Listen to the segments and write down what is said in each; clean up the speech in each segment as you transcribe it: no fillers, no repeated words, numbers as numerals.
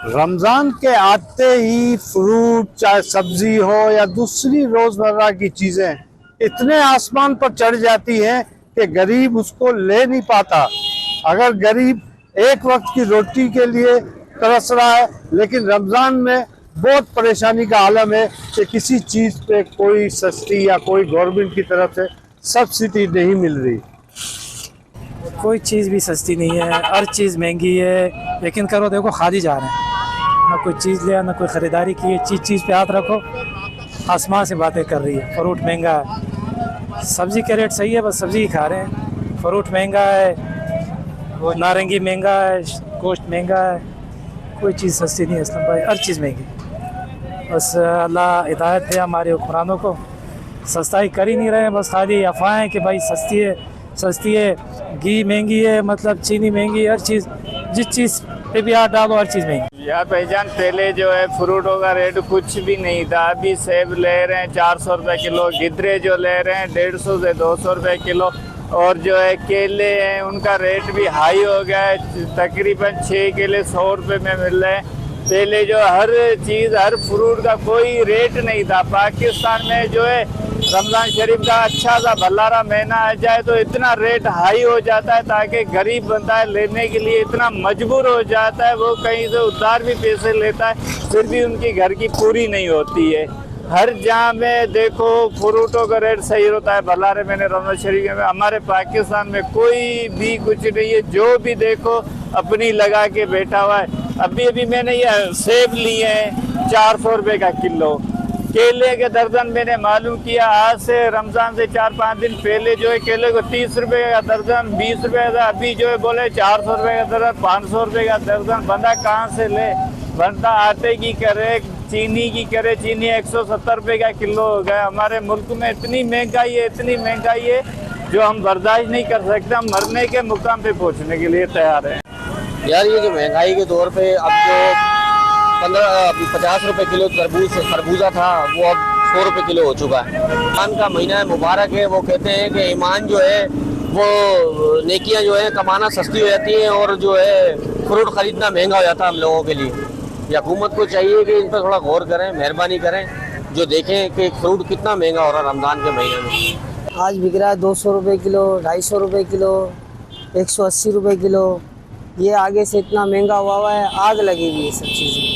रमजान के आते ही फ्रूट चाहे सब्जी हो या दूसरी रोजमर्रा की चीजें इतने आसमान पर चढ़ जाती हैं कि गरीब उसको ले नहीं पाता। अगर गरीब एक वक्त की रोटी के लिए तरस रहा है, लेकिन रमजान में बहुत परेशानी का आलम है कि किसी चीज पे कोई सस्ती या कोई गवर्नमेंट की तरफ से सब्सिडी नहीं मिल रही। कोई चीज़ भी सस्ती नहीं है, हर चीज़ महंगी है। लेकिन करो देखो खाली जा रहे हैं, ना कोई चीज़ लिया ना कोई ख़रीदारी की है। चीज़ पे हाथ रखो, आसमान से बातें कर रही है। फ्रूट महंगा है, सब्ज़ी के रेट सही है, बस सब्ज़ी ही खा रहे हैं। फ्रूट महंगा है, वो नारंगी महंगा है, गोश्त महंगा है। कोई चीज़ सस्ती नहीं है असलम भाई, हर चीज़ महंगी। बस अल्लाह हिदायत है हमारे हुक्मरानों को, सस्ताई कर ही नहीं रहे हैं। बस खाली अफवाहें कि भाई सस्ती है, घी महंगी है, मतलब चीनी महंगी है, हर चीज़ जिस चीज़ पे भी हाथ डालो हर चीज़ महंगी। यार भाईजान, पहले जो है फ्रूटों का रेट कुछ भी नहीं था। अभी सेब ले रहे हैं 400 रुपये किलो, गिद्रे जो ले रहे हैं 150 से 200 रुपये किलो, और जो है केले हैं उनका रेट भी हाई हो गया है। तकरीबन 6 केले 100 रुपये में मिल रहे हैं। पहले जो हर चीज़ हर फ्रूट का कोई रेट नहीं था। पाकिस्तान में जो है रमज़ान शरीफ का अच्छा सा भल्लारा महीना आ जाए तो इतना रेट हाई हो जाता है, ताकि गरीब बंदा है लेने के लिए इतना मजबूर हो जाता है। वो कहीं से उधार भी पैसे लेता है, फिर भी उनकी घर की पूरी नहीं होती है। हर जहाँ में देखो फ्रूटों का रेट सही होता है भल्लारे महीने रमज़ान शरीफ में। हमारे पाकिस्तान में कोई भी कुछ नहीं है, जो भी देखो अपनी लगा के बैठा हुआ है। अभी मैंने ये सेब लिए हैं 400 रुपये का किलो। केले के दर्जन मैंने मालूम किया आज से रमज़ान से 4-5 दिन पहले जो है केले को 30 रुपये का दर्जन, 20 रुपये का। अभी जो है बोले 400 रुपये का दर्जन, 500 रुपये का दर्जन। बंदा कहाँ से ले? बंदा आटे की करे, चीनी की करे, चीनी 170 रुपये का किलो हो गया। हमारे मुल्क में इतनी महंगाई है जो हम बर्दाश्त नहीं कर सकते। हम मरने के मुकाम पे पहुँचने के लिए तैयार हैं। यार ये जो महंगाई के दौर पे अब जो 50 रुपये किलो खरबूजा था वो अब 100 रुपये किलो हो चुका है। ईमान का महीना है, मुबारक है। वो कहते हैं कि ईमान जो है वो नेकियां जो है कमाना सस्ती हो जाती हैं और जो है फ्रूट खरीदना महंगा हो जाता है हम लोगों के लिए। ये हुकूमत को चाहिए कि इन पर थोड़ा गौर करें, मेहरबानी करें, जो देखें कि फ्रूट कितना महंगा हो रहा है रमज़ान के महीने में। आज बिक रहा है 200 रुपये किलो, 250 रुपये किलो, 180 रुपये किलो। ये आगे से इतना महंगा हुआ है, आग लगेगी ये सब चीज़ें।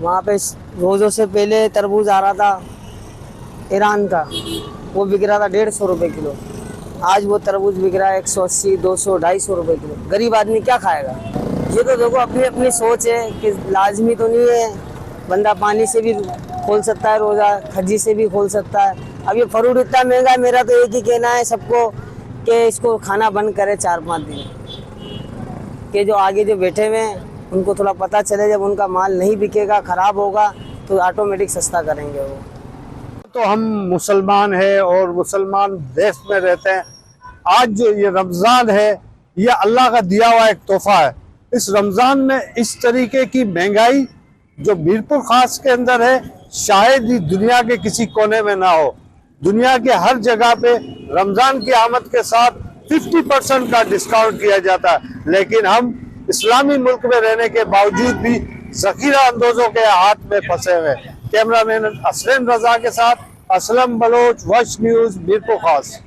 वहाँ पे रोज़ों से पहले तरबूज आ रहा था ईरान का, वो बिक रहा था 150 रुपये किलो। आज वो तरबूज बिक रहा है 180, 200, 250 रुपये किलो। गरीब आदमी क्या खाएगा? ये तो देखो अपनी अपनी सोच है कि लाजमी तो नहीं है, बंदा पानी से भी खोल सकता है रोज़ा, खजी से भी खोल सकता है। अब ये फ्रूट इतना महंगा है, मेरा तो एक ही कहना है सबको कि इसको खाना बंद करे 4-5 दिन, कि जो आगे जो बैठे हुए हैं उनको थोड़ा पता चले, जब उनका माल नहीं बिकेगा, ख़राब होगा, तो ऑटोमेटिक सस्ता करेंगे वो। तो हम मुसलमान हैं और मुसलमान देश में रहते हैं। आज जो ये रमज़ान है ये अल्लाह का दिया हुआ एक तोहफा है। इस रमज़ान में इस तरीके की महंगाई जो मीरपुर खास के अंदर है शायद ही दुनिया के किसी कोने में ना हो। दुनिया के हर जगह पे रमज़ान की आमद के साथ 50% का डिस्काउंट किया जाता है, लेकिन हम इस्लामी मुल्क में रहने के बावजूद भी ज़ख़ीरा अंदोज़ों के हाथ में फंसे हुए। कैमरामैन असलम रजा के साथ असलम बलोच, वश न्यूज़, मीरपुर खास।